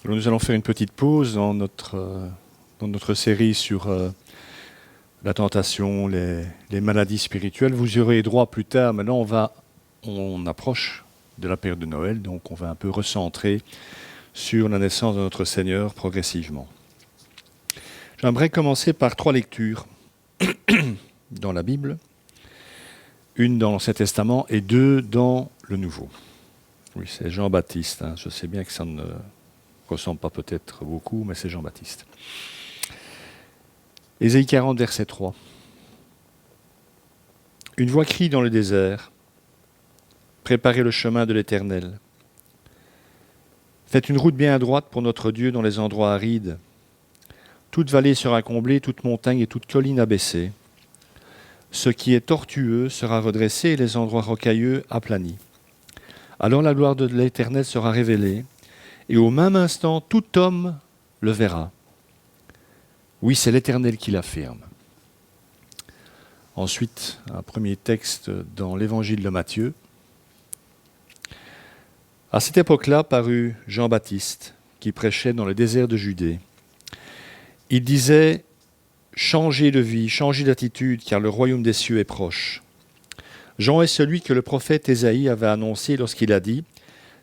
Alors nous allons faire une petite pause dans notre série sur la tentation, les maladies spirituelles. Vous y aurez droit plus tard. Maintenant, on approche de la période de Noël, donc on va un peu recentrer sur la naissance de notre Seigneur progressivement. J'aimerais commencer par 3 lectures dans la Bible, une dans l'Ancien Testament et 2 dans le Nouveau. Oui, c'est Jean-Baptiste. Je sais bien que ça ne ressemble pas peut-être beaucoup, mais c'est Jean-Baptiste. Ésaïe 40, verset 3. Une voix crie dans le désert, préparez le chemin de l'Éternel. Faites une route bien droite pour notre Dieu dans les endroits arides. Toute vallée sera comblée, toute montagne et toute colline abaissée. Ce qui est tortueux sera redressé et les endroits rocailleux aplanis. Alors la gloire de l'Éternel sera révélée, et au même instant, tout homme le verra. Oui, c'est l'Éternel qui l'affirme. Ensuite, un premier texte dans l'Évangile de Matthieu. À cette époque-là parut Jean-Baptiste, qui prêchait dans le désert de Judée. Il disait « Changez de vie, changez d'attitude, car le royaume des cieux est proche. » Jean est celui que le prophète Ésaïe avait annoncé lorsqu'il a dit «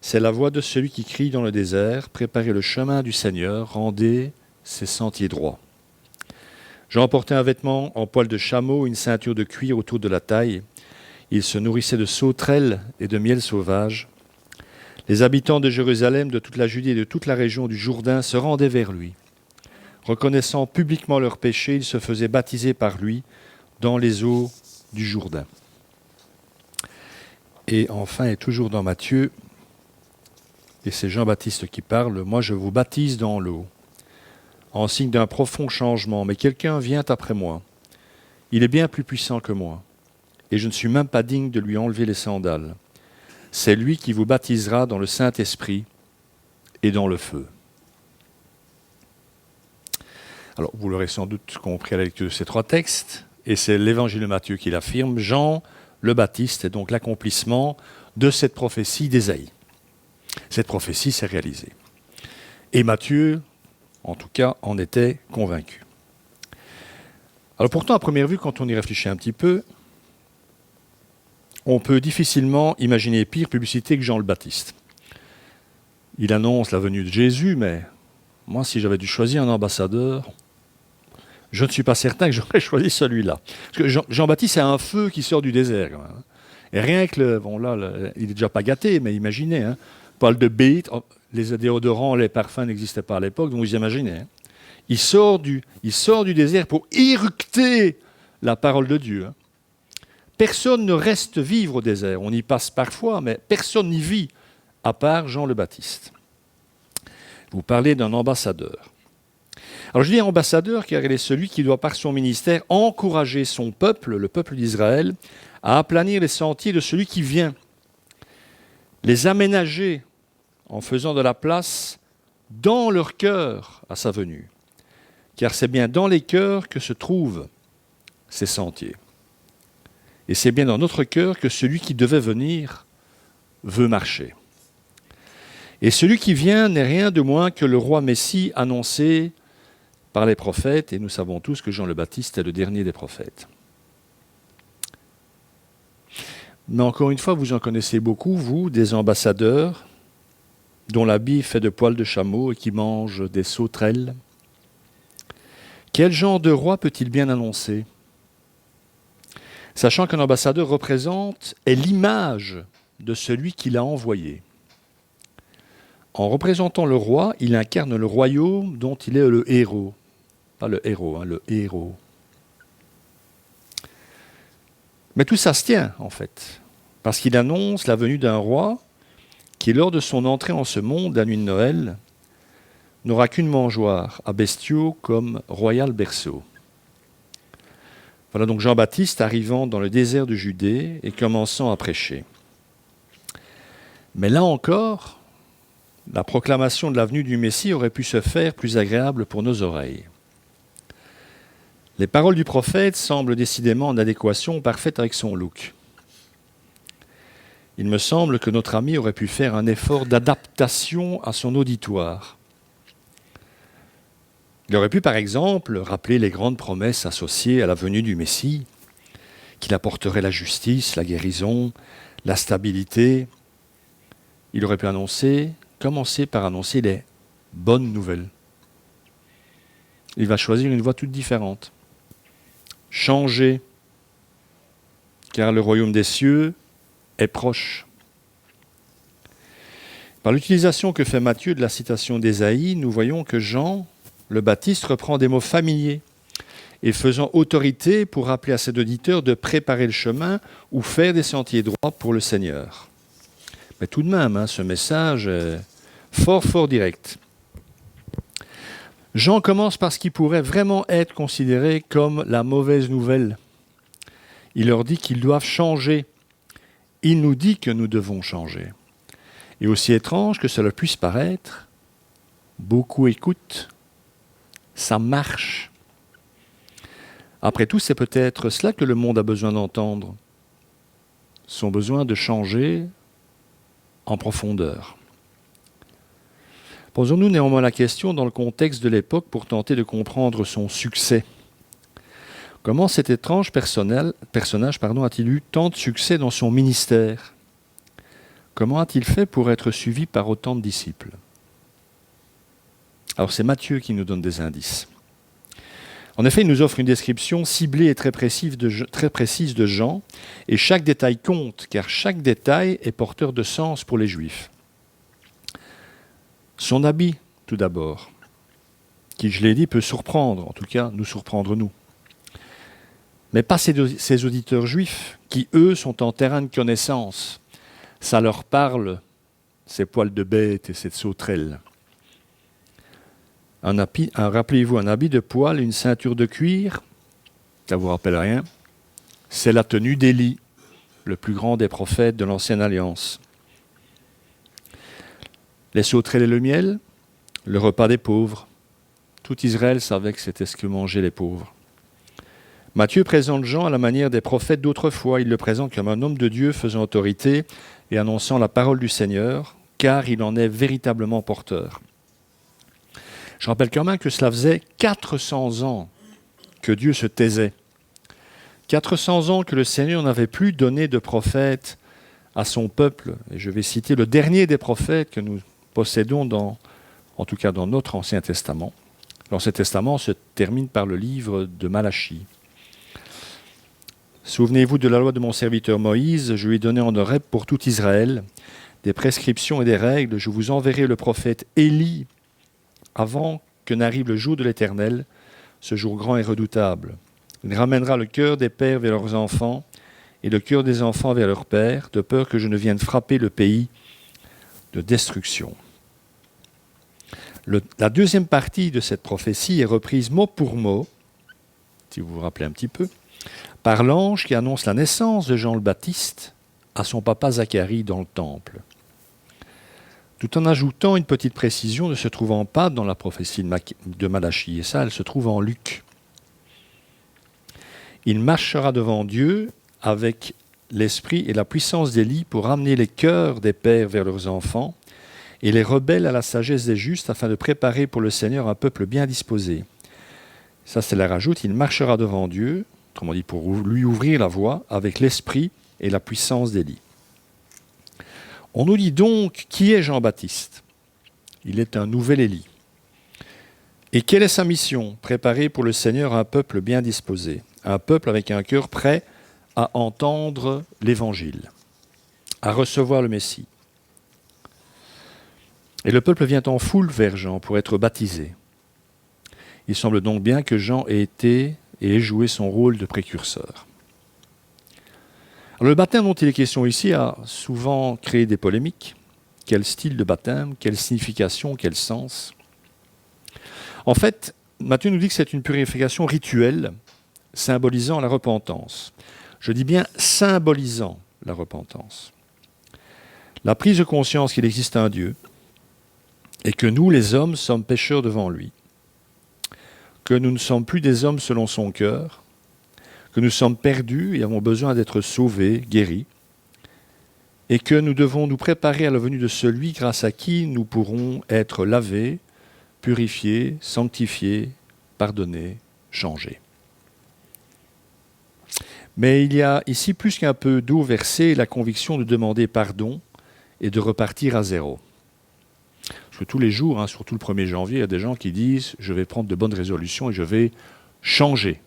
C'est la voix de celui qui crie dans le désert, préparez le chemin du Seigneur, rendez ses sentiers droits. » Jean portait un vêtement en poil de chameau, une ceinture de cuir autour de la taille. Il se nourrissait de sauterelles et de miel sauvage. Les habitants de Jérusalem, de toute la Judée et de toute la région du Jourdain se rendaient vers lui. Reconnaissant publiquement leurs péchés, ils se faisaient baptiser par lui dans les eaux du Jourdain. Et enfin, et toujours dans Matthieu, et c'est Jean-Baptiste qui parle, « Moi je vous baptise dans l'eau, en signe d'un profond changement, mais quelqu'un vient après moi. Il est bien plus puissant que moi, et je ne suis même pas digne de lui enlever les sandales. C'est lui qui vous baptisera dans le Saint-Esprit et dans le feu. » Alors, vous l'aurez sans doute compris à la lecture de ces 3 textes, et c'est l'Évangile de Matthieu qui l'affirme. Jean le Baptiste est donc l'accomplissement de cette prophétie d'Ésaïe. Cette prophétie s'est réalisée. Et Matthieu, en tout cas, en était convaincu. Alors pourtant, à première vue, quand on y réfléchit un petit peu, on peut difficilement imaginer pire publicité que Jean le Baptiste. Il annonce la venue de Jésus, mais moi, si j'avais dû choisir un ambassadeur, je ne suis pas certain que j'aurais choisi celui-là. Parce que Jean-Baptiste, c'est un feu qui sort du désert, quand même. Et rien que, il est déjà pas gâté, mais imaginez, poil de bête, les déodorants, les parfums n'existaient pas à l'époque, donc vous imaginez. Il sort du désert pour éructer la parole de Dieu. Personne ne reste vivre au désert. On y passe parfois, mais personne n'y vit, à part Jean le Baptiste. Vous parlez d'un ambassadeur. Alors je dis ambassadeur car il est celui qui doit par son ministère encourager son peuple, le peuple d'Israël, à aplanir les sentiers de celui qui vient, les aménager en faisant de la place dans leur cœur à sa venue. Car c'est bien dans les cœurs que se trouvent ces sentiers. Et c'est bien dans notre cœur que celui qui devait venir veut marcher. Et celui qui vient n'est rien de moins que le roi Messie annoncé par les prophètes, et nous savons tous que Jean le Baptiste est le dernier des prophètes. Mais encore une fois, vous en connaissez beaucoup, vous, des ambassadeurs dont l'habit est fait de poils de chameau et qui mangent des sauterelles. Quel genre de roi peut-il bien annoncer ? Sachant qu'un ambassadeur est l'image de celui qui l'a envoyé. En représentant le roi, il incarne le royaume dont il est le héros. Pas le héros, le héros. Mais tout ça se tient, en fait, parce qu'il annonce la venue d'un roi qui, lors de son entrée en ce monde, la nuit de Noël, n'aura qu'une mangeoire à bestiaux comme royal berceau. Voilà donc Jean-Baptiste arrivant dans le désert de Judée et commençant à prêcher. Mais là encore, la proclamation de la venue du Messie aurait pu se faire plus agréable pour nos oreilles. Les paroles du prophète semblent décidément en adéquation parfaite avec son look. Il me semble que notre ami aurait pu faire un effort d'adaptation à son auditoire. Il aurait pu, par exemple, rappeler les grandes promesses associées à la venue du Messie, qu'il apporterait la justice, la guérison, la stabilité. Il aurait pu commencer par annoncer les bonnes nouvelles. Il va choisir une voie toute différente. Changer, car le royaume des cieux est proche. Par l'utilisation que fait Matthieu de la citation d'Ésaïe, nous voyons que Jean le Baptiste reprend des mots familiers et faisant autorité pour rappeler à ses auditeurs de préparer le chemin ou faire des sentiers droits pour le Seigneur. Mais tout de même, ce message est fort direct. Jean commence par ce qui pourrait vraiment être considéré comme la mauvaise nouvelle. Il leur dit qu'ils doivent changer. Il nous dit que nous devons changer. Et aussi étrange que cela puisse paraître, beaucoup écoutent, ça marche. Après tout, c'est peut-être cela que le monde a besoin d'entendre. Son besoin de changer en profondeur. Posons-nous néanmoins la question dans le contexte de l'époque pour tenter de comprendre son succès. Comment cet étrange personnage a-t-il eu tant de succès dans son ministère ? Comment a-t-il fait pour être suivi par autant de disciples ? Alors c'est Matthieu qui nous donne des indices. En effet, il nous offre une description ciblée et très précise de Jean, et chaque détail compte, car chaque détail est porteur de sens pour les Juifs. Son habit, tout d'abord, qui, je l'ai dit, peut surprendre, en tout cas nous surprendre nous. Mais pas ces auditeurs juifs, qui eux sont en terrain de connaissance. Ça leur parle, ces poils de bête et cette sauterelle. Rappelez-vous, un habit de poil, une ceinture de cuir, ça ne vous rappelle rien, c'est la tenue d'Élie, le plus grand des prophètes de l'Ancienne Alliance. Les sauterelles et le miel, le repas des pauvres. Tout Israël savait que c'était ce que mangeaient les pauvres. Matthieu présente Jean à la manière des prophètes d'autrefois. Il le présente comme un homme de Dieu faisant autorité et annonçant la parole du Seigneur, car il en est véritablement porteur. Je rappelle quand même que cela faisait 400 ans que Dieu se taisait. 400 ans que le Seigneur n'avait plus donné de prophète à son peuple. Et je vais citer le dernier des prophètes que nous possédons, en tout cas dans notre Ancien Testament. L'Ancien Testament se termine par le livre de Malachie. Souvenez-vous de la loi de mon serviteur Moïse, je lui ai donné en règle pour tout Israël des prescriptions et des règles. Je vous enverrai le prophète Élie avant que n'arrive le jour de l'Éternel, ce jour grand et redoutable. Il ramènera le cœur des pères vers leurs enfants et le cœur des enfants vers leurs pères, de peur que je ne vienne frapper le pays de destruction. La deuxième partie de cette prophétie est reprise mot pour mot, si vous vous rappelez un petit peu, par l'ange qui annonce la naissance de Jean le Baptiste à son papa Zacharie dans le temple, tout en ajoutant une petite précision ne se trouvant pas dans la prophétie de Malachie, et ça, elle se trouve en Luc. Il marchera devant Dieu avec l'esprit et la puissance d'Élie pour amener les cœurs des pères vers leurs enfants et les rebelles à la sagesse des justes afin de préparer pour le Seigneur un peuple bien disposé. Ça, c'est la rajoute. Il marchera devant Dieu, autrement dit pour lui ouvrir la voie, avec l'esprit et la puissance d'Élie. On nous dit donc qui est Jean-Baptiste ? Il est un nouvel Élie. Et quelle est sa mission ? Préparer pour le Seigneur un peuple bien disposé, un peuple avec un cœur prêt à entendre l'Évangile, à recevoir le Messie. Et le peuple vient en foule vers Jean pour être baptisé. Il semble donc bien que Jean ait été et ait joué son rôle de précurseur. Alors, le baptême dont il est question ici a souvent créé des polémiques. Quel style de baptême ? Quelle signification ? Quel sens ? En fait, Matthieu nous dit que c'est une purification rituelle symbolisant la repentance. Je dis bien symbolisant la repentance. La prise de conscience qu'il existe un Dieu et que nous, les hommes, sommes pécheurs devant lui, que nous ne sommes plus des hommes selon son cœur, que nous sommes perdus et avons besoin d'être sauvés, guéris, et que nous devons nous préparer à la venue de celui grâce à qui nous pourrons être lavés, purifié, sanctifié, pardonné, changé. Mais il y a ici plus qu'un peu d'eau versée, la conviction de demander pardon et de repartir à zéro. Parce que tous les jours, surtout le 1er janvier, il y a des gens qui disent « je vais prendre de bonnes résolutions et je vais changer ».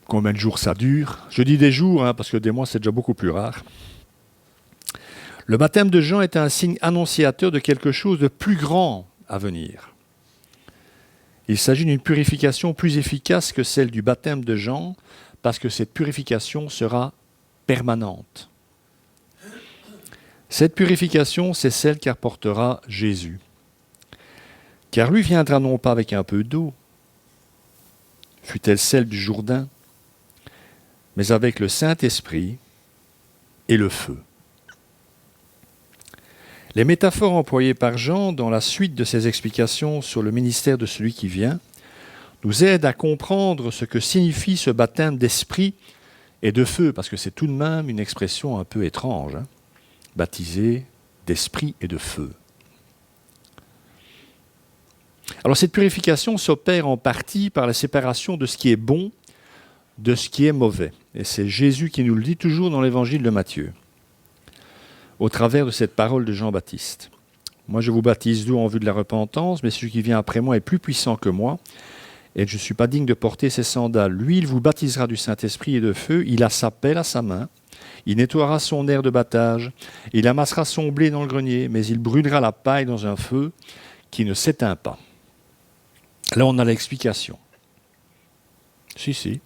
Combien de jours ça dure? Je dis des jours, parce que des mois, c'est déjà beaucoup plus rare. Le baptême de Jean est un signe annonciateur de quelque chose de plus grand à venir. Il s'agit d'une purification plus efficace que celle du baptême de Jean, parce que cette purification sera permanente. Cette purification, c'est celle qu'apportera Jésus. Car lui viendra non pas avec un peu d'eau, fut-elle celle du Jourdain, mais avec le Saint-Esprit et le feu. Les métaphores employées par Jean dans la suite de ses explications sur le ministère de celui qui vient nous aident à comprendre ce que signifie ce baptême d'esprit et de feu, parce que c'est tout de même une expression un peu étrange, baptisé d'esprit et de feu. Alors cette purification s'opère en partie par la séparation de ce qui est bon de ce qui est mauvais. Et c'est Jésus qui nous le dit toujours dans l'évangile de Matthieu, au travers de cette parole de Jean-Baptiste. Moi, je vous baptise d'eau en vue de la repentance, mais celui qui vient après moi est plus puissant que moi, et je ne suis pas digne de porter ses sandales. Lui, il vous baptisera du Saint-Esprit et de feu, il a sa pelle à sa main, il nettoiera son aire de battage, il amassera son blé dans le grenier, mais il brûlera la paille dans un feu qui ne s'éteint pas. Là, on a l'explication. Si,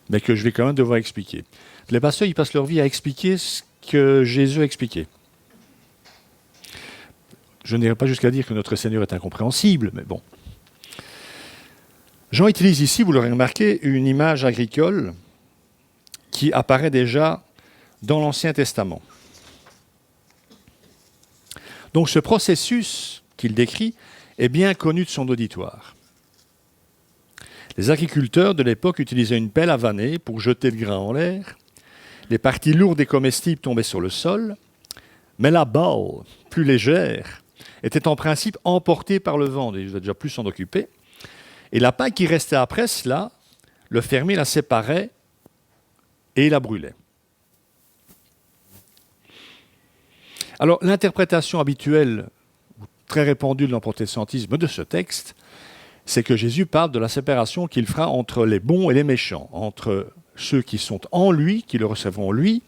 mais que je vais quand même devoir expliquer. Les pasteurs, ils passent leur vie à expliquer ce que Jésus a expliqué. Je n'irai pas jusqu'à dire que notre Seigneur est incompréhensible, mais bon. Jean utilise ici, vous l'aurez remarqué, une image agricole qui apparaît déjà dans l'Ancien Testament. Donc ce processus qu'il décrit est bien connu de son auditoire. Les agriculteurs de l'époque utilisaient une pelle à vanner pour jeter le grain en l'air. Les parties lourdes et comestibles tombaient sur le sol, mais la balle, plus légère, était en principe emportée par le vent. Ils devaient déjà plus s'en occuper. Et la paille qui restait après cela, le fermier la séparait et la brûlait. Alors, l'interprétation habituelle, très répandue dans le protestantisme de ce texte, c'est que Jésus parle de la séparation qu'il fera entre les bons et les méchants, entre ceux qui sont en lui, qui le recevront lui,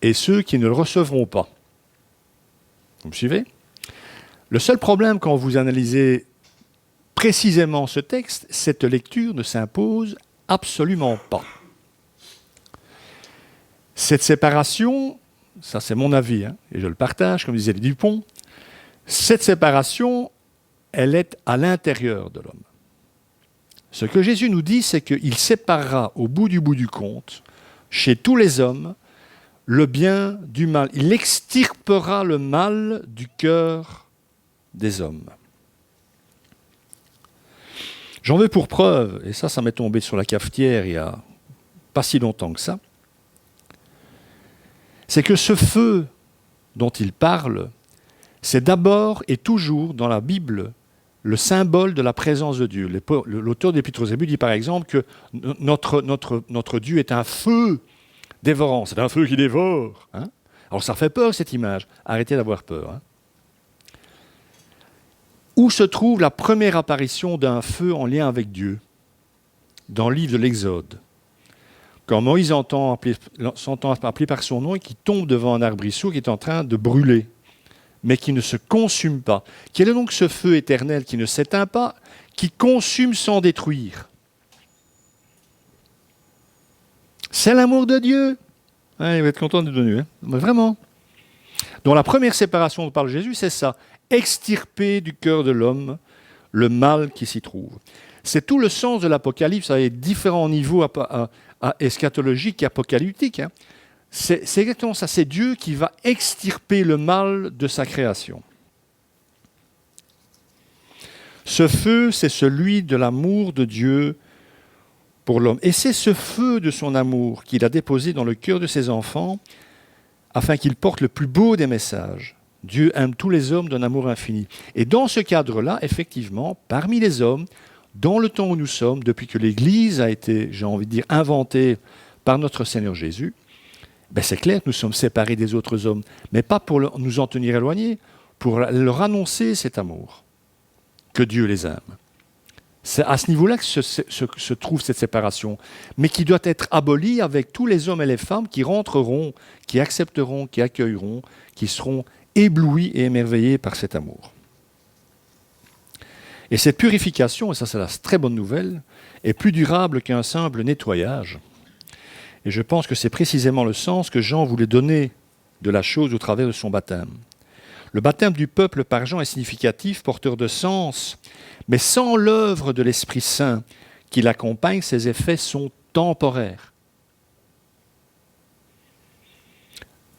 et ceux qui ne le recevront pas. Vous me suivez? Le seul problème quand vous analysez précisément ce texte, cette lecture ne s'impose absolument pas. Cette séparation, ça c'est mon avis, et je le partage, comme disait Dupont, cette séparation, elle est à l'intérieur de l'homme. Ce que Jésus nous dit, c'est qu'il séparera au bout du compte, chez tous les hommes, le bien du mal. Il extirpera le mal du cœur des hommes. J'en veux pour preuve, et ça m'est tombé sur la cafetière il n'y a pas si longtemps que ça, c'est que ce feu dont il parle, c'est d'abord et toujours dans la Bible le symbole de la présence de Dieu. L'auteur de l'Épître aux Hébreux dit par exemple que notre Dieu est un feu dévorant. C'est un feu qui dévore. Alors ça fait peur cette image. Arrêtez d'avoir peur. Où se trouve la première apparition d'un feu en lien avec Dieu? Dans le livre de l'Exode. Quand Moïse s'entend appeler par son nom et qui tombe devant un arbrisseau qui est en train de brûler, mais qui ne se consume pas. Quel est donc ce feu éternel qui ne s'éteint pas, qui consume sans détruire? C'est l'amour de Dieu. Il va être content d'être venu. Mais vraiment. Donc la première séparation dont parle Jésus, c'est ça. Extirper du cœur de l'homme le mal qui s'y trouve. C'est tout le sens de l'Apocalypse, à différents niveaux eschatologiques et apocalyptiques. C'est exactement ça, c'est Dieu qui va extirper le mal de sa création. Ce feu, c'est celui de l'amour de Dieu pour l'homme. Et c'est ce feu de son amour qu'il a déposé dans le cœur de ses enfants afin qu'ils portent le plus beau des messages, Dieu aime tous les hommes d'un amour infini. Et dans ce cadre-là, effectivement, parmi les hommes, dans le temps où nous sommes, depuis que l'Église a été, j'ai envie de dire, inventée par notre Seigneur Jésus, ben c'est clair que nous sommes séparés des autres hommes, mais pas pour nous en tenir éloignés, pour leur annoncer cet amour, que Dieu les aime. C'est à ce niveau-là que se trouve cette séparation, mais qui doit être abolie avec tous les hommes et les femmes qui rentreront, qui accepteront, qui accueilleront, qui seront éblouis et émerveillés par cet amour. Et cette purification, et ça c'est la très bonne nouvelle, est plus durable qu'un simple nettoyage. Et je pense que c'est précisément le sens que Jean voulait donner de la chose au travers de son baptême. Le baptême du peuple par Jean est significatif, porteur de sens, mais sans l'œuvre de l'Esprit Saint qui l'accompagne, ses effets sont temporaires.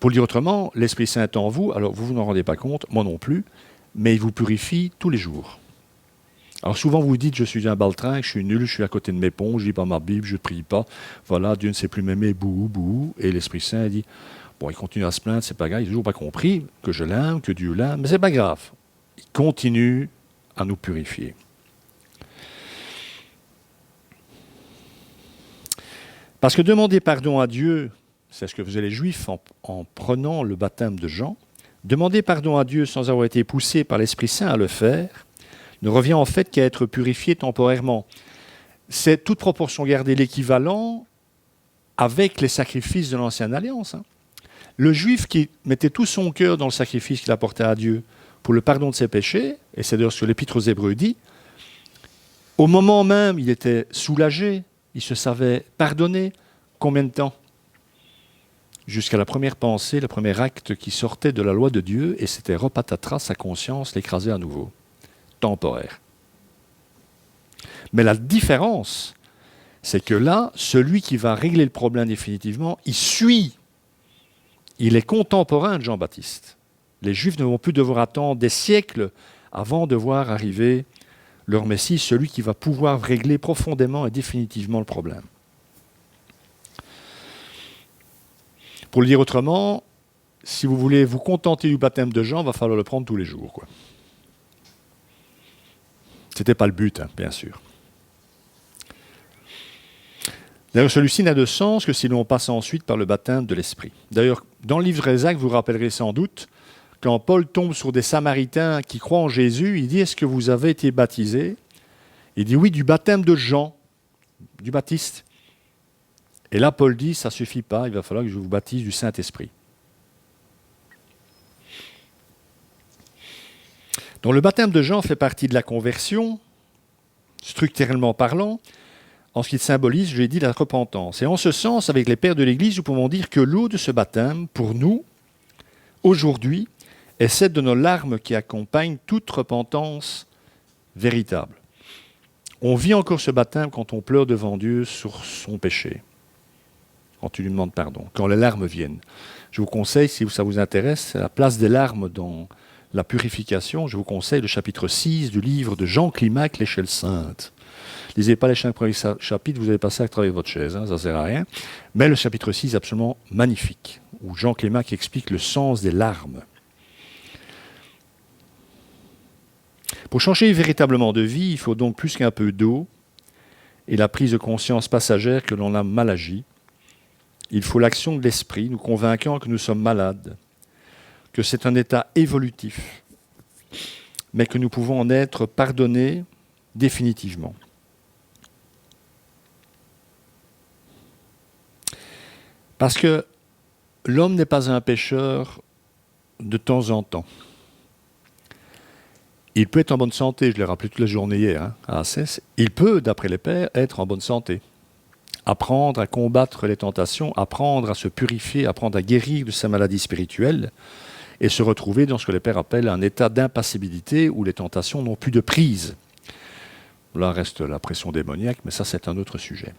Pour le dire autrement, l'Esprit Saint est en vous, alors vous n'en rendez pas compte, moi non plus, mais il vous purifie tous les jours. Alors souvent vous dites, je suis un baltringue, je suis nul, je suis à côté de mes ponts, je lis pas ma Bible, je ne prie pas, voilà, Dieu ne sait plus m'aimer, bouhou, bouhou, et l'Esprit Saint dit, bon, il continue à se plaindre, c'est pas grave, il n'a toujours pas compris que je l'aime, que Dieu l'aime, mais c'est pas grave. Il continue à nous purifier. Parce que demander pardon à Dieu, c'est ce que faisaient les Juifs en prenant le baptême de Jean, demander pardon à Dieu sans avoir été poussé par l'Esprit Saint à le faire, ne revient en fait qu'à être purifié temporairement. C'est toute proportion gardée l'équivalent avec les sacrifices de l'Ancienne Alliance. Le Juif qui mettait tout son cœur dans le sacrifice qu'il apportait à Dieu pour le pardon de ses péchés, et c'est d'ailleurs ce que l'Épître aux Hébreux dit, au moment même, il était soulagé, il se savait pardonner. Combien de temps ? Jusqu'à la première pensée, le premier acte qui sortait de la loi de Dieu, et c'était repatatras, sa conscience l'écrasait à nouveau. Temporaire. Mais la différence, c'est que là, celui qui va régler le problème définitivement, il suit. Il est contemporain de Jean-Baptiste. Les Juifs ne vont plus devoir attendre des siècles avant de voir arriver leur Messie, celui qui va pouvoir régler profondément et définitivement le problème. Pour le dire autrement, si vous voulez vous contenter du baptême de Jean, il va falloir le prendre tous les jours, quoi. Ce n'était pas le but, bien sûr. D'ailleurs, celui-ci n'a de sens que si l'on passe ensuite par le baptême de l'Esprit. D'ailleurs, dans le livre d'Ésaïe, vous vous rappellerez sans doute, quand Paul tombe sur des Samaritains qui croient en Jésus, il dit « Est-ce que vous avez été baptisés ?» Il dit « Oui, du baptême de Jean, du Baptiste. » Et là, Paul dit « Ça ne suffit pas, il va falloir que je vous baptise du Saint-Esprit. » Donc le baptême de Jean fait partie de la conversion, structurellement parlant, en ce qu'il symbolise, je l'ai dit, la repentance. Et en ce sens, avec les pères de l'Église, nous pouvons dire que l'eau de ce baptême, pour nous, aujourd'hui, est celle de nos larmes qui accompagnent toute repentance véritable. On vit encore ce baptême quand on pleure devant Dieu sur son péché, quand il lui demande pardon, quand les larmes viennent. Je vous conseille, si ça vous intéresse, la place des larmes dans la purification, je vous conseille le chapitre 6 du livre de Jean Climac, L'échelle sainte. Lisez pas les 5 premiers chapitres, vous allez passer à travers votre chaise, ça ne sert à rien. Mais le chapitre 6 est absolument magnifique, où Jean Climac explique le sens des larmes. Pour changer véritablement de vie, il faut donc plus qu'un peu d'eau et la prise de conscience passagère que l'on a mal agi. Il faut l'action de l'esprit, nous convainquant que nous sommes malades, que c'est un état évolutif, mais que nous pouvons en être pardonnés définitivement. Parce que l'homme n'est pas un pécheur de temps en temps. Il peut être en bonne santé, je l'ai rappelé toute la journée hier à Assès. Il peut, d'après les pères, être en bonne santé. Apprendre à combattre les tentations, apprendre à se purifier, apprendre à guérir de sa maladie spirituelle et se retrouver dans ce que les pères appellent un état d'impassibilité où les tentations n'ont plus de prise. Là reste la pression démoniaque, mais ça c'est un autre sujet.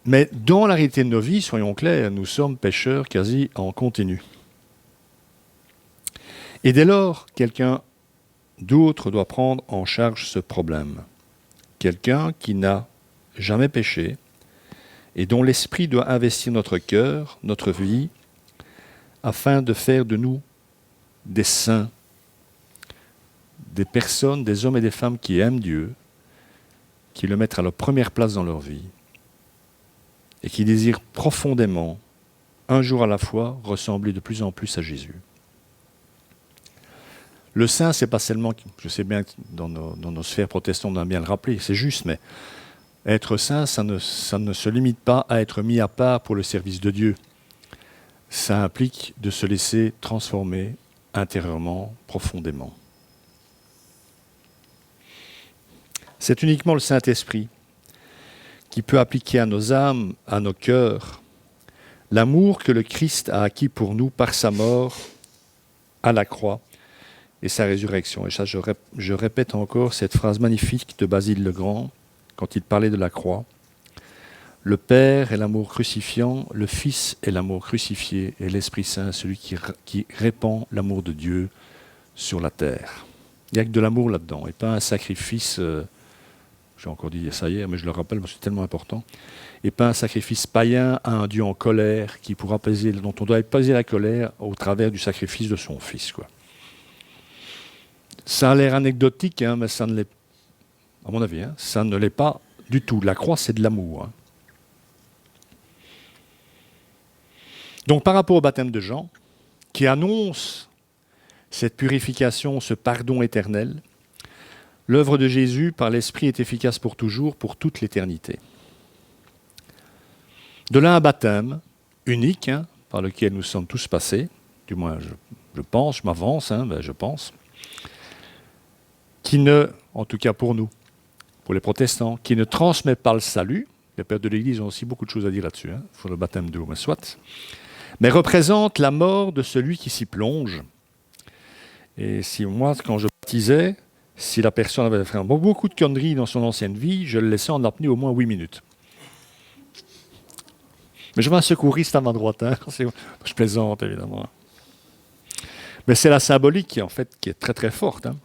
Mais dans la réalité de nos vies, soyons clairs, nous sommes pécheurs quasi en continu. Et dès lors, quelqu'un d'autre doit prendre en charge ce problème. Quelqu'un qui n'a jamais péché et dont l'Esprit doit investir notre cœur, notre vie, afin de faire de nous des saints, des personnes, des hommes et des femmes qui aiment Dieu, qui le mettent à leur première place dans leur vie et qui désirent profondément, un jour à la fois, ressembler de plus en plus à Jésus. Le saint, c'est pas seulement, je sais bien que dans nos sphères protestantes, on aime bien le rappeler, c'est juste, mais être saint, ça ne se limite pas à être mis à part pour le service de Dieu. Ça implique de se laisser transformer intérieurement, profondément. C'est uniquement le Saint-Esprit qui peut appliquer à nos âmes, à nos cœurs, l'amour que le Christ a acquis pour nous par sa mort à la croix et sa résurrection. Et ça, je répète encore cette phrase magnifique de Basile le Grand, quand il parlait de la croix. Le Père est l'amour crucifiant, le Fils est l'amour crucifié, et l'Esprit Saint, celui qui répand l'amour de Dieu sur la terre. Il n'y a que de l'amour là-dedans, et pas un sacrifice, j'ai encore dit ça hier, mais je le rappelle parce que c'est tellement important, et pas un sacrifice païen à un Dieu en colère dont on doit apaiser la colère au travers du sacrifice de son Fils, quoi. Ça a l'air anecdotique, hein, mais ça ne l'est, à mon avis, ça ne l'est pas du tout. La croix, c'est de l'amour. Hein. Donc, par rapport au baptême de Jean, qui annonce cette purification, ce pardon éternel, l'œuvre de Jésus par l'Esprit est efficace pour toujours, pour toute l'éternité. De là un baptême unique, hein, par lequel nous sommes tous passés, du moins je pense, je m'avance, je pense, qui ne, en tout cas pour nous, pour les protestants, qui ne transmet pas le salut, les pères de l'Église ont aussi beaucoup de choses à dire là-dessus, sur le baptême d'eau, mais soit, mais représente la mort de celui qui s'y plonge. Et si moi, quand je baptisais, si la personne avait fait beaucoup de conneries dans son ancienne vie, je le laissais en apnée au moins 8 minutes. Mais je vais un secouriste à ma droite, hein. Je plaisante évidemment. Mais c'est la symbolique en fait, qui est très très forte. Hein.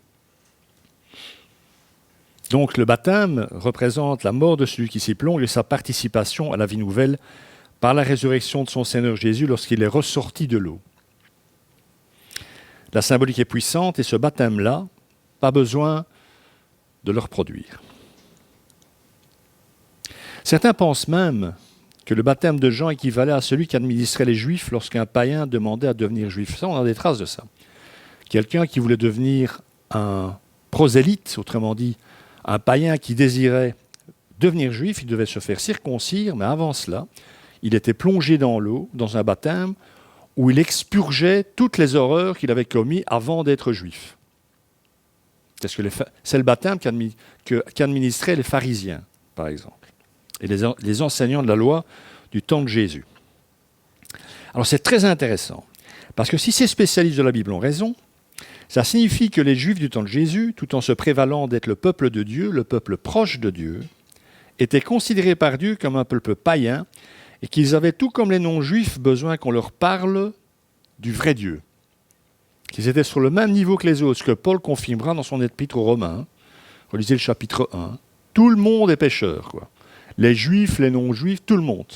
Donc le baptême représente la mort de celui qui s'y plonge et sa participation à la vie nouvelle par la résurrection de son Seigneur Jésus lorsqu'il est ressorti de l'eau. La symbolique est puissante et ce baptême-là, pas besoin de le reproduire. Certains pensent même que le baptême de Jean équivalait à celui qu'administraient les Juifs lorsqu'un païen demandait à devenir juif. Ça, on a des traces de ça. Quelqu'un qui voulait devenir un prosélyte, autrement dit, un païen qui désirait devenir juif, il devait se faire circoncire, mais avant cela, il était plongé dans l'eau, dans un baptême, où il expurgeait toutes les horreurs qu'il avait commises avant d'être juif. C'est le baptême qu'administraient les pharisiens, par exemple, et les enseignants de la loi du temps de Jésus. Alors c'est très intéressant, parce que si ces spécialistes de la Bible ont raison, ça signifie que les Juifs du temps de Jésus, tout en se prévalant d'être le peuple de Dieu, le peuple proche de Dieu, étaient considérés par Dieu comme un peuple païen et qu'ils avaient, tout comme les non-juifs, besoin qu'on leur parle du vrai Dieu. Qu'ils étaient sur le même niveau que les autres, ce que Paul confirmera dans son épître aux Romains. Relisez le chapitre 1. Tout le monde est pécheur, quoi. Les Juifs, les non-juifs, tout le monde.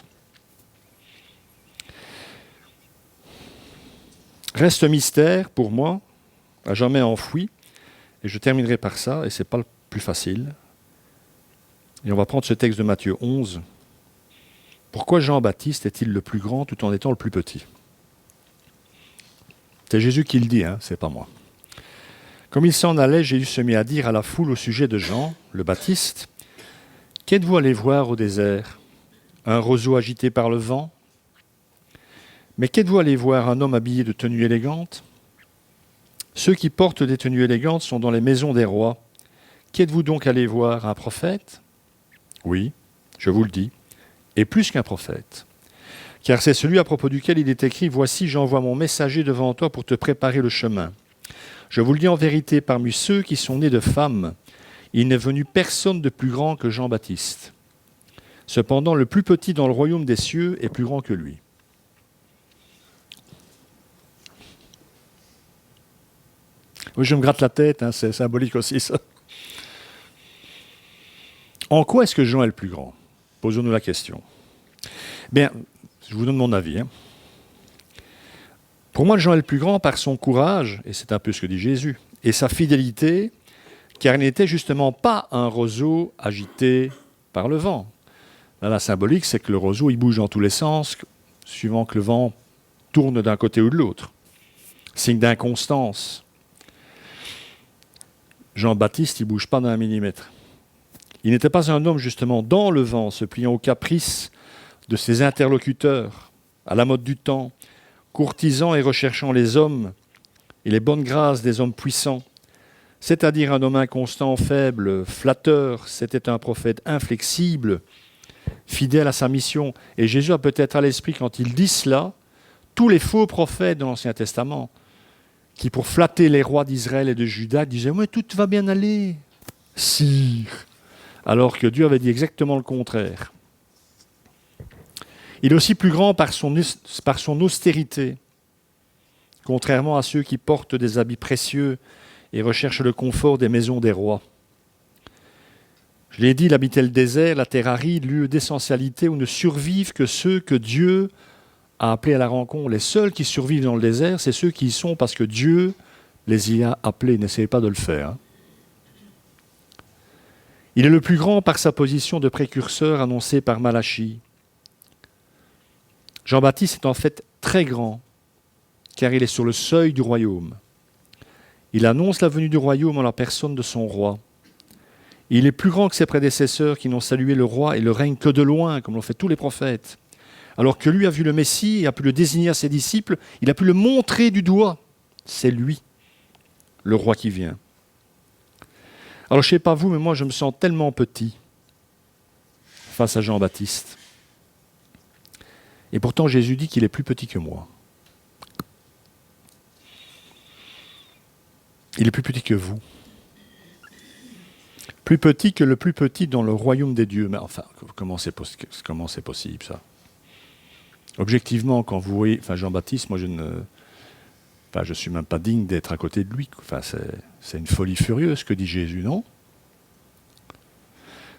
Reste mystère pour moi, à jamais enfoui, et je terminerai par ça, et ce n'est pas le plus facile. Et on va prendre ce texte de Matthieu 11. Pourquoi Jean-Baptiste est-il le plus grand tout en étant le plus petit ? C'est Jésus qui le dit, c'est pas moi. Comme il s'en allait, Jésus se mit à dire à la foule au sujet de Jean, le Baptiste, « Qu'êtes-vous allé voir au désert ? Un roseau agité par le vent ? Mais qu'êtes-vous allé voir un homme habillé de tenue élégante ? Ceux qui portent des tenues élégantes sont dans les maisons des rois. Qu'êtes-vous donc allé voir ? Un prophète ? Oui, je vous le dis, et plus qu'un prophète. Car c'est celui à propos duquel il est écrit « Voici, j'envoie mon messager devant toi pour te préparer le chemin. Je vous le dis en vérité, parmi ceux qui sont nés de femmes, il n'est venu personne de plus grand que Jean-Baptiste. Cependant, le plus petit dans le royaume des cieux est plus grand que lui. » Oui, je me gratte la tête, c'est symbolique aussi ça. En quoi est-ce que Jean est le plus grand ? Posons-nous la question. Bien, je vous donne mon avis. Pour moi, Jean est le plus grand par son courage, et c'est un peu ce que dit Jésus, et sa fidélité, car il n'était justement pas un roseau agité par le vent. Là, la symbolique, c'est que le roseau, il bouge dans tous les sens, suivant que le vent tourne d'un côté ou de l'autre. Signe d'inconstance. Jean-Baptiste, il ne bouge pas d'un millimètre. Il n'était pas un homme, justement, dans le vent, se pliant aux caprices de ses interlocuteurs, à la mode du temps, courtisant et recherchant les hommes et les bonnes grâces des hommes puissants, c'est-à-dire un homme inconstant, faible, flatteur. C'était un prophète inflexible, fidèle à sa mission. Et Jésus a peut-être à l'esprit, quand il dit cela, tous les faux prophètes de l'Ancien Testament, qui pour flatter les rois d'Israël et de Juda, disaient « Ouais, tout va bien aller, sire », alors que Dieu avait dit exactement le contraire. Il est aussi plus grand par son austérité, contrairement à ceux qui portent des habits précieux et recherchent le confort des maisons des rois. Je l'ai dit, il habitait le désert, la terre aride, lieu d'essentialité où ne survivent que ceux que Dieu a appelés à la rencontre. Les seuls qui survivent dans le désert, c'est ceux qui y sont parce que Dieu les y a appelés. N'essayez pas de le faire. Il est le plus grand par sa position de précurseur annoncée par Malachie. Jean-Baptiste est en fait très grand, car il est sur le seuil du royaume. Il annonce la venue du royaume en la personne de son roi. Il est plus grand que ses prédécesseurs qui n'ont salué le roi et le règne que de loin, comme l'ont fait tous les prophètes. Alors que lui a vu le Messie, il a pu le désigner à ses disciples, il a pu le montrer du doigt. C'est lui, le roi qui vient. Alors je ne sais pas vous, mais moi je me sens tellement petit face à Jean-Baptiste. Et pourtant Jésus dit qu'il est plus petit que moi. Il est plus petit que vous. Plus petit que le plus petit dans le royaume des dieux. Mais enfin, comment c'est possible ça ? Objectivement, quand vous voyez, Jean-Baptiste, moi je ne suis même pas digne d'être à côté de lui. C'est une folie furieuse, ce que dit Jésus, non ?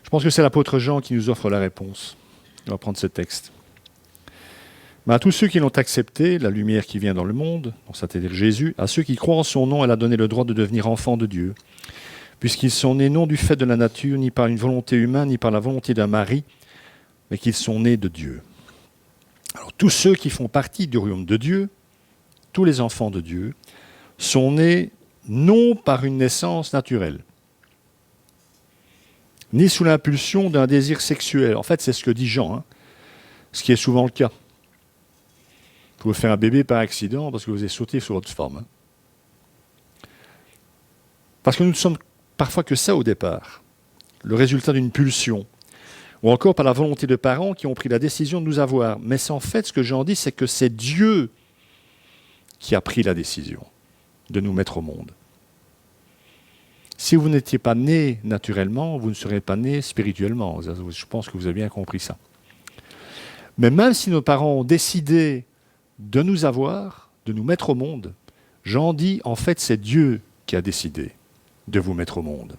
Je pense que c'est l'apôtre Jean qui nous offre la réponse. On va prendre ce texte. Mais à tous ceux qui l'ont accepté, la lumière qui vient dans le monde, c'est-à-dire Jésus, à ceux qui croient en son nom, elle a donné le droit de devenir enfants de Dieu, puisqu'ils sont nés non du fait de la nature, ni par une volonté humaine, ni par la volonté d'un mari, mais qu'ils sont nés de Dieu. Alors tous ceux qui font partie du royaume de Dieu, tous les enfants de Dieu, sont nés non par une naissance naturelle, ni sous l'impulsion d'un désir sexuel. En fait, c'est ce que dit Jean, ce qui est souvent le cas. Vous pouvez faire un bébé par accident parce que vous avez sauté sur votre femme. Parce que nous ne sommes parfois que ça au départ, le résultat d'une pulsion, ou encore par la volonté de parents qui ont pris la décision de nous avoir. Mais c'est en fait, ce que Jean dit, c'est que c'est Dieu qui a pris la décision de nous mettre au monde. Si vous n'étiez pas né naturellement, vous ne serez pas né spirituellement. Je pense que vous avez bien compris ça. Mais même si nos parents ont décidé de nous avoir, de nous mettre au monde, Jean dit, en fait, c'est Dieu qui a décidé de vous mettre au monde.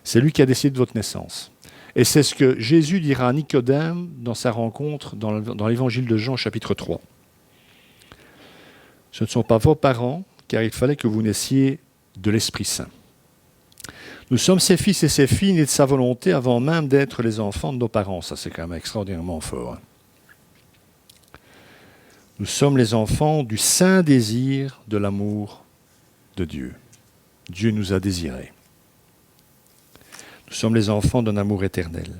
C'est lui qui a décidé de votre naissance. Et c'est ce que Jésus dira à Nicodème dans sa rencontre dans l'évangile de Jean, chapitre 3. Ce ne sont pas vos parents, car il fallait que vous naissiez de l'Esprit Saint. Nous sommes ses fils et ses filles nés de sa volonté avant même d'être les enfants de nos parents. Ça, c'est quand même extraordinairement fort. Nous sommes les enfants du saint désir de l'amour de Dieu. Dieu nous a désirés. Nous sommes les enfants d'un amour éternel.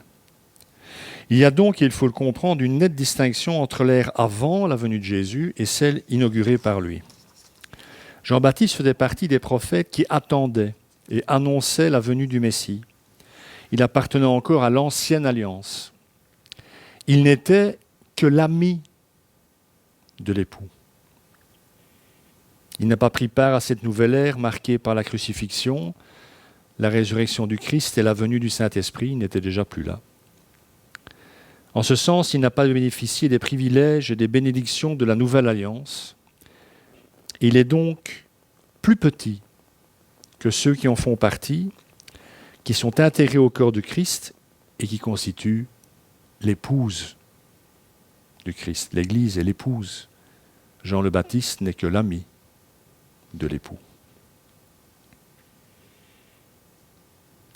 Il y a donc, et il faut le comprendre, une nette distinction entre l'ère avant la venue de Jésus et celle inaugurée par lui. Jean-Baptiste faisait partie des prophètes qui attendaient et annonçaient la venue du Messie. Il appartenait encore à l'ancienne alliance. Il n'était que l'ami de l'époux. Il n'a pas pris part à cette nouvelle ère marquée par la crucifixion, la résurrection du Christ et la venue du Saint-Esprit. Il n'était déjà plus là. En ce sens, il n'a pas bénéficié des privilèges et des bénédictions de la nouvelle alliance. Il est donc plus petit que ceux qui en font partie, qui sont intégrés au corps de Christ et qui constituent l'épouse du Christ. L'Église est l'épouse Jean le Baptiste n'est que l'ami de l'époux.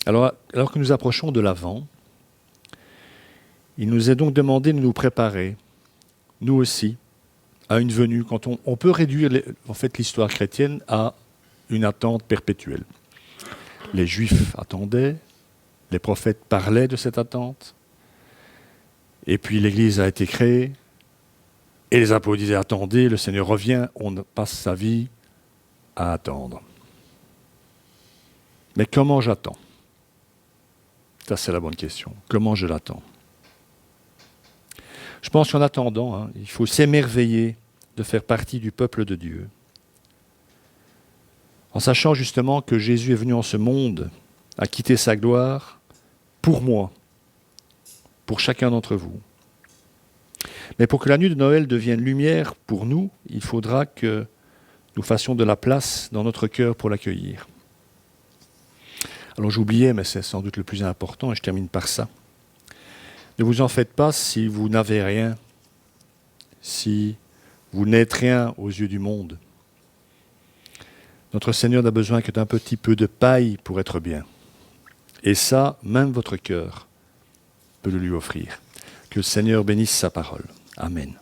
Alors que nous approchons de l'Avent, il nous est donc demandé de nous préparer, nous aussi, à une venue. Quand on peut réduire l'histoire chrétienne à une attente perpétuelle. Les Juifs attendaient, les prophètes parlaient de cette attente, et puis l'Église a été créée, et les apôtres disaient « Attendez, le Seigneur revient », on passe sa vie à attendre. Mais comment j'attends ? Ça, c'est la bonne question. Comment je l'attends ? Je pense qu'en attendant, il faut s'émerveiller de faire partie du peuple de Dieu. En sachant justement que Jésus est venu en ce monde, a quitté sa gloire pour moi, pour chacun d'entre vous. Mais pour que la nuit de Noël devienne lumière pour nous, il faudra que nous fassions de la place dans notre cœur pour l'accueillir. Alors j'oubliais, mais c'est sans doute le plus important, et je termine par ça. Ne vous en faites pas si vous n'avez rien, si vous n'êtes rien aux yeux du monde. Notre Seigneur n'a besoin que d'un petit peu de paille pour être bien. Et ça, même votre cœur peut le lui offrir. Que le Seigneur bénisse sa parole. Amen.